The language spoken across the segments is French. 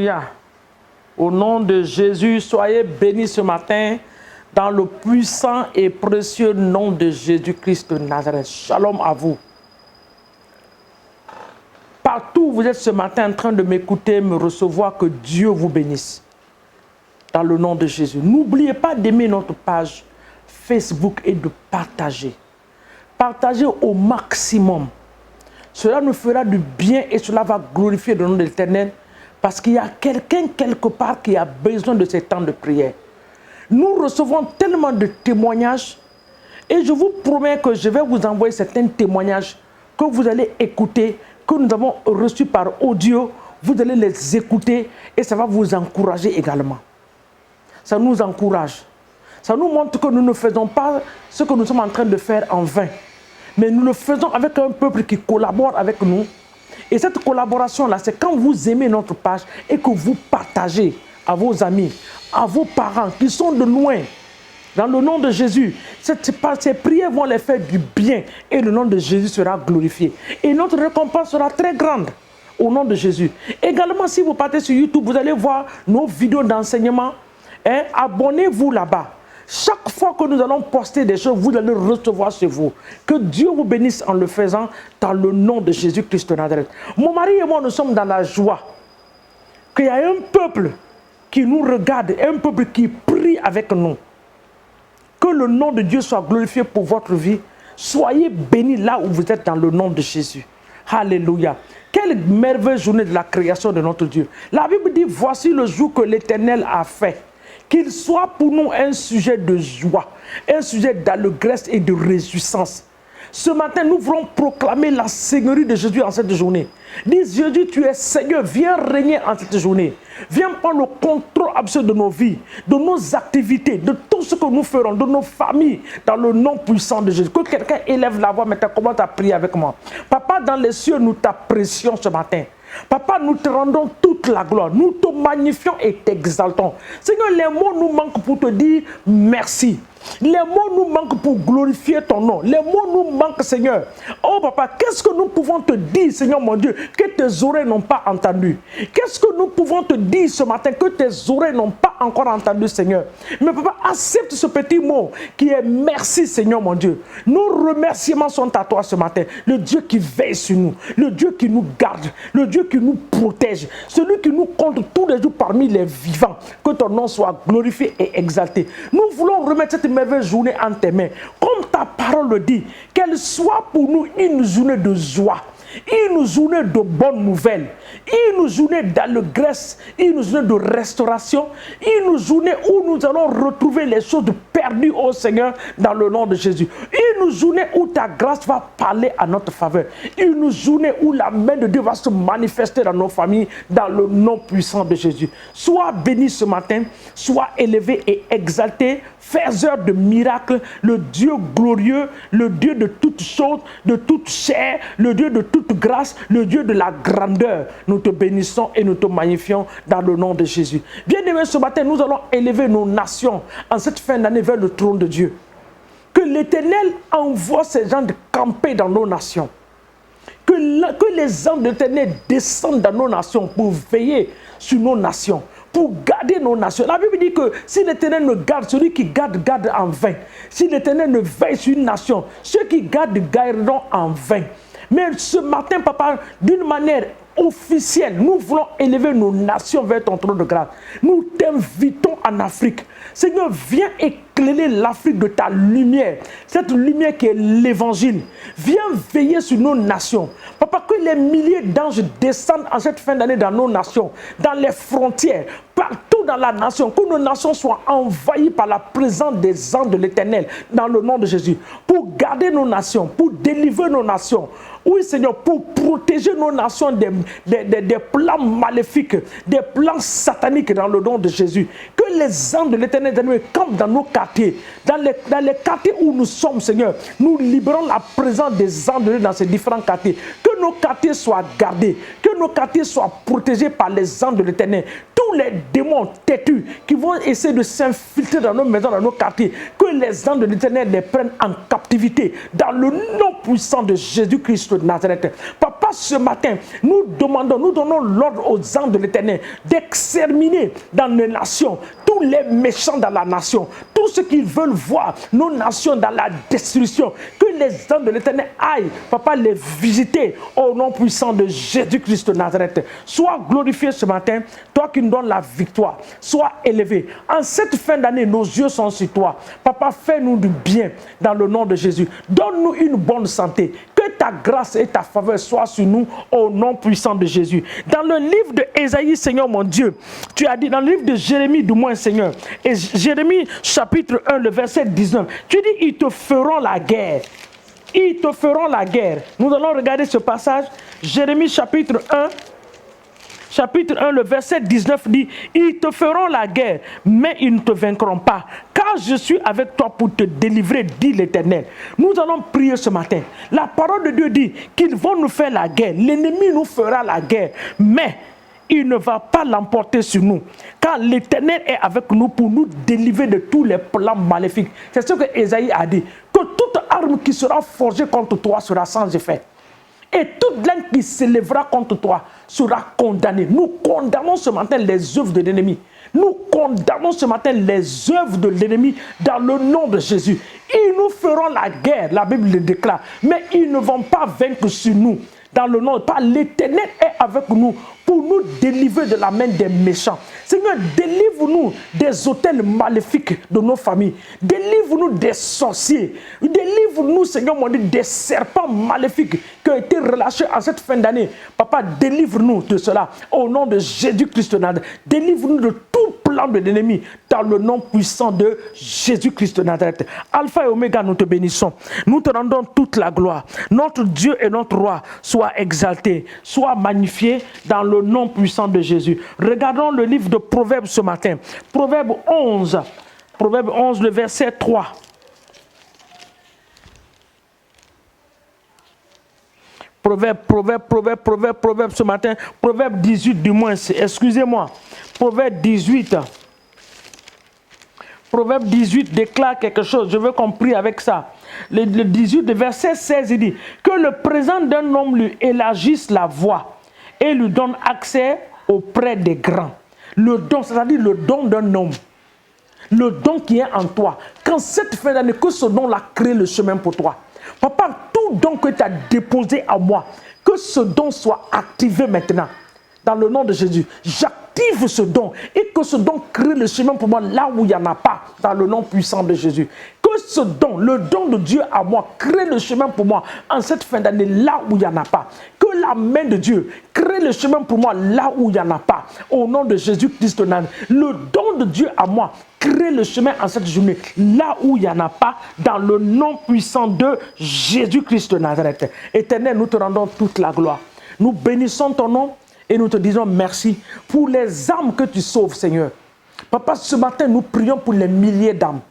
Alléluia. Au nom de Jésus, soyez bénis ce matin dans le puissant et précieux nom de Jésus-Christ de Nazareth. Shalom à vous. Partout où vous êtes ce matin en train de m'écouter, me recevoir, que Dieu vous bénisse. Dans le nom de Jésus. N'oubliez pas d'aimer notre page Facebook et de partager. Partagez au maximum. Cela nous fera du bien et cela va glorifier le nom de l'Éternel parce qu'il y a quelqu'un quelque part qui a besoin de ces temps de prière. Nous recevons tellement de témoignages et je vous promets que je vais vous envoyer certains témoignages que vous allez écouter, que nous avons reçus par audio. Vous allez les écouter et ça va vous encourager également. Ça nous encourage. Ça nous montre que nous ne faisons pas ce que nous sommes en train de faire en vain. Mais nous le faisons avec un peuple qui collabore avec nous. Et cette collaboration-là, c'est quand vous aimez notre page et que vous partagez à vos amis, à vos parents qui sont de loin. Dans le nom de Jésus, ces prières vont les faire du bien et le nom de Jésus sera glorifié. Et notre récompense sera très grande au nom de Jésus. Également, si vous partez sur YouTube, vous allez voir nos vidéos d'enseignement. Abonnez-vous là-bas. Chaque fois que nous allons poster des choses, vous allez recevoir chez vous. Que Dieu vous bénisse en le faisant dans le nom de Jésus-Christ de Nazareth. Mon mari et moi, nous sommes dans la joie qu'il y a un peuple qui nous regarde, un peuple qui prie avec nous. Que le nom de Dieu soit glorifié pour votre vie. Soyez bénis là où vous êtes dans le nom de Jésus. Alléluia. Quelle merveilleuse journée de la création de notre Dieu. La Bible dit, voici le jour que l'Éternel a fait. Qu'il soit pour nous un sujet de joie, un sujet d'allégresse et de réjouissance. Ce matin, nous voulons proclamer la Seigneurie de Jésus en cette journée. Dis Jésus, tu es Seigneur, viens régner en cette journée. Viens prendre le contrôle absolu de nos vies, de nos activités, de tout ce que nous ferons, de nos familles, dans le nom puissant de Jésus. Que quelqu'un élève la voix maintenant, comment tu as prié avec moi. Papa, dans les cieux, nous t'apprécions ce matin. Papa, nous te rendons toute la gloire. Nous te magnifions et t'exaltons. Seigneur, les mots nous manquent pour te dire merci. Les mots nous manquent pour glorifier ton nom. Les mots nous manquent, Seigneur. Oh papa, qu'est-ce que nous pouvons te dire, Seigneur mon Dieu, que tes oreilles n'ont pas entendu? Qu'est-ce que nous pouvons te dire ce matin que tes oreilles n'ont pas encore entendu, Seigneur? Mais papa, accepte ce petit mot qui est merci, Seigneur mon Dieu. Nos remerciements sont à toi ce matin. Le Dieu qui veille sur nous, le Dieu qui nous garde, le Dieu qui nous protège, celui qui nous compte tous les jours parmi les vivants. Que ton nom soit glorifié et exalté. Nous voulons remettre cette merveilleuse journée en tes mains. Comme ta parole le dit, qu'elle soit pour nous une journée de joie, une journée de bonnes nouvelles, une journée d'allégresse, une journée de restauration, une journée où nous allons retrouver les choses perdues au Seigneur dans le nom de Jésus. Une journée où ta grâce va parler à notre faveur. Une journée où la main de Dieu va se manifester dans nos familles dans le nom puissant de Jésus. Sois béni ce matin, sois élevé et exalté, faiseur de miracles, le Dieu glorieux, le Dieu de toutes choses, de toute chair, le Dieu de toute grâce, le Dieu de la grandeur. Nous te bénissons et nous te magnifions dans le nom de Jésus. Bien-aimés, ce matin, nous allons élever nos nations en cette fin d'année vers le trône de Dieu. Que l'Éternel envoie ces gens de camper dans nos nations. Que les anges de l'Éternel descendent dans nos nations pour veiller sur nos nations, pour garder nos nations. La Bible dit que si l'Éternel ne garde, celui qui garde, garde en vain. Si l'Éternel ne veille sur une nation, ceux qui gardent, garderont en vain. Mais ce matin, papa, d'une manière officielle, nous voulons élever nos nations vers ton trône de grâce. Nous t'invitons en Afrique. Seigneur, viens éclairer l'Afrique de ta lumière. Cette lumière qui est l'évangile. Viens veiller sur nos nations. Papa, que les milliers d'anges descendent en cette fin d'année dans nos nations, dans les frontières, partout dans la nation. Que nos nations soient envahies par la présence des anges de l'Éternel dans le nom de Jésus. Pour garder nos nations, pour délivrer nos nations. Oui, Seigneur, pour protéger nos nations des plans maléfiques, des plans sataniques dans le nom de Jésus. Que les anges de l'Éternel campent dans nos quartiers, dans les quartiers où nous sommes, Seigneur. Nous libérons la présence des anges de Dieu dans ces différents quartiers. Que nos quartiers soient gardés, que nos quartiers soient protégés par les anges de l'Éternel. Tout tous les démons têtus qui vont essayer de s'infiltrer dans nos maisons, dans nos quartiers, que les anges de l'Éternel les prennent en captivité dans le nom puissant de Jésus-Christ de Nazareth. Papa, ce matin, nous donnons l'ordre aux anges de l'Éternel d'exterminer dans les nations tous les méchants dans la nation, tous ceux qui veulent voir nos nations dans la destruction, que les anges de l'Éternel aillent, papa, les visiter au nom puissant de Jésus-Christ de Nazareth. Sois glorifié ce matin, toi qui nous donnes la victoire, sois élevé. En cette fin d'année, nos yeux sont sur toi. Papa, fais-nous du bien dans le nom de Jésus. Donne-nous une bonne santé. Que ta grâce et ta faveur soient sur nous au nom puissant de Jésus. Dans le livre de Ésaïe, Seigneur mon Dieu, tu as dit, dans le livre de Jérémie, du moins, Seigneur, et Jérémie chapitre 1, le verset 19, tu dis, ils te feront la guerre. Ils te feront la guerre. Nous allons regarder ce passage. Jérémie chapitre 1, le verset 19 dit, ils te feront la guerre, mais ils ne te vaincront pas, car je suis avec toi pour te délivrer, dit l'Éternel. Nous allons prier ce matin. La parole de Dieu dit qu'ils vont nous faire la guerre. L'ennemi nous fera la guerre, mais il ne va pas l'emporter sur nous, car l'Éternel est avec nous pour nous délivrer de tous les plans maléfiques. C'est ce que Ésaïe a dit, que toute arme qui sera forgée contre toi sera sans effet. Et toute langue qui s'élèvera contre toi sera condamnée. Nous condamnons ce matin les œuvres de l'ennemi. Nous condamnons ce matin les œuvres de l'ennemi dans le nom de Jésus. Ils nous feront la guerre, la Bible le déclare, mais ils ne vont pas vaincre sur nous. Dans le nom de l'Éternel est avec nous pour nous délivrer de la main des méchants. Seigneur, délivre-nous des autels maléfiques de nos familles. Délivre-nous des sorciers. Délivre-nous, Seigneur, mon Dieu, des serpents maléfiques qui ont été relâchés en cette fin d'année. Papa, délivre-nous de cela au nom de Jésus-Christ. Délivre-nous de tout plan de l'ennemi dans le nom puissant de Jésus-Christ de Nazareth. Alpha et Oméga, nous te bénissons. Nous te rendons toute la gloire. Notre Dieu et notre Roi soit exalté, soit magnifié dans le nom puissant de Jésus. Regardons le livre de Proverbes ce matin. Proverbe 11. Proverbe 11, le verset 3. Proverbe ce matin. Proverbe 18 du moins. Excusez-moi. Proverbe 18. Proverbe 18 déclare quelque chose. Je veux qu'on prie avec ça. Le 18, le verset 16, il dit que le présent d'un homme lui élargisse la voie et lui donne accès auprès des grands. Le don, c'est-à-dire le don d'un homme. Le don qui est en toi. Quand cette fin d'année, que ce don-là crée le chemin pour toi. Papa, tout don que tu as déposé à moi, que ce don soit activé maintenant. Dans le nom de Jésus, j'active ce don et que ce don crée le chemin pour moi là où il n'y en a pas, dans le nom puissant de Jésus. Que ce don, le don de Dieu à moi, crée le chemin pour moi en cette fin d'année là où il n'y en a pas. Que la main de Dieu crée le chemin pour moi là où il n'y en a pas. Au nom de Jésus-Christ, le don de Dieu à moi, crée le chemin en cette journée là où il n'y en a pas, dans le nom puissant de Jésus-Christ de Nazareth. Éternel, nous te rendons toute la gloire. Nous bénissons ton nom. Et nous te disons merci pour les âmes que tu sauves, Seigneur. Papa, ce matin, nous prions pour les milliers d'âmes.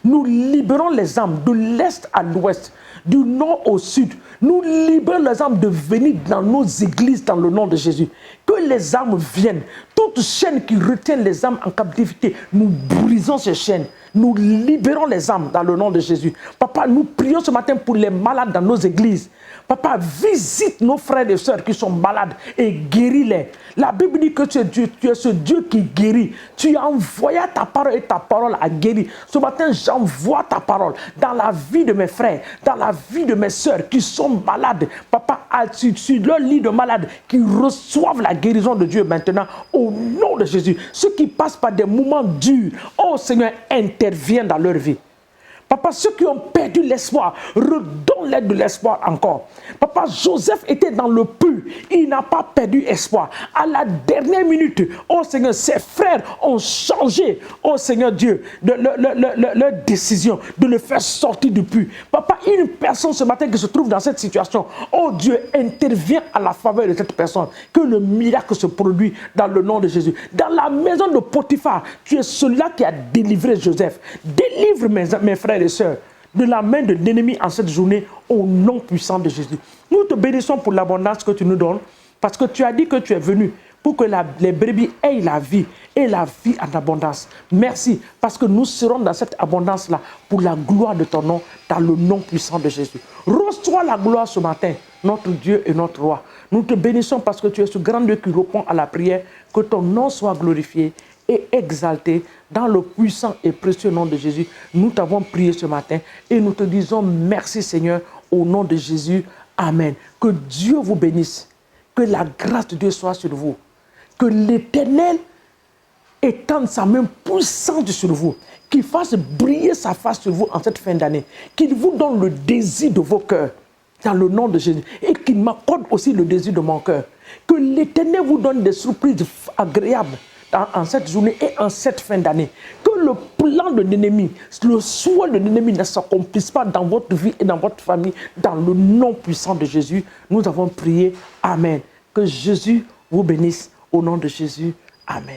Nous libérons les âmes de l'est à l'ouest, du nord au sud. Nous libérons les âmes de venir dans nos églises dans le nom de Jésus. Que les âmes viennent. Toute chaîne qui retient les âmes en captivité, nous brisons ces chaînes. Nous libérons les âmes dans le nom de Jésus. Papa, nous prions ce matin pour les malades dans nos églises. Papa, visite nos frères et sœurs qui sont malades et guéris-les. La Bible dit que tu es Dieu, tu es ce Dieu qui guérit. Tu as envoyé ta parole et ta parole a guéri. Ce matin, j'envoie ta parole dans la vie de mes frères, dans la vie de mes sœurs qui sont malades. Papa, sur leur lit de malade, qui reçoivent la guérison de Dieu maintenant au nom de Jésus. Ceux qui passent par des moments durs, oh Seigneur, interviens dans leur vie. Papa, ceux qui ont perdu l'espoir, redonne-les de l'espoir encore. Papa, Joseph était dans le puits, il n'a pas perdu espoir. À la dernière minute, oh Seigneur, ses frères ont changé, oh Seigneur Dieu, leur décision de le faire sortir du puits. Papa, une personne ce matin qui se trouve dans cette situation, oh Dieu, intervient à la faveur de cette personne, que le miracle se produit dans le nom de Jésus. Dans la maison de Potiphar, tu es celui-là qui a délivré Joseph. Délivre mes frères et sœurs de la main de l'ennemi en cette journée au nom puissant de Jésus. Nous te bénissons pour l'abondance que tu nous donnes parce que tu as dit que tu es venu pour que les brebis aient la vie et la vie en abondance. Merci parce que nous serons dans cette abondance-là pour la gloire de ton nom, dans le nom puissant de Jésus. Reçois la gloire ce matin, notre Dieu et notre Roi. Nous te bénissons parce que tu es ce grand Dieu qui répond à la prière. Que ton nom soit glorifié et exalté dans le puissant et précieux nom de Jésus. Nous t'avons prié ce matin et nous te disons merci Seigneur au nom de Jésus. Amen. Que Dieu vous bénisse. Que la grâce de Dieu soit sur vous. Que l'Éternel étende sa main puissante sur vous. Qu'il fasse briller sa face sur vous en cette fin d'année. Qu'il vous donne le désir de vos cœurs dans le nom de Jésus. Et qu'il m'accorde aussi le désir de mon cœur. Que l'Éternel vous donne des surprises agréables en cette journée et en cette fin d'année. Que le plan de l'ennemi, le souhait de l'ennemi ne s'accomplisse pas dans votre vie et dans votre famille, dans le nom puissant de Jésus. Nous avons prié. Amen. Que Jésus vous bénisse au nom de Jésus. Amen.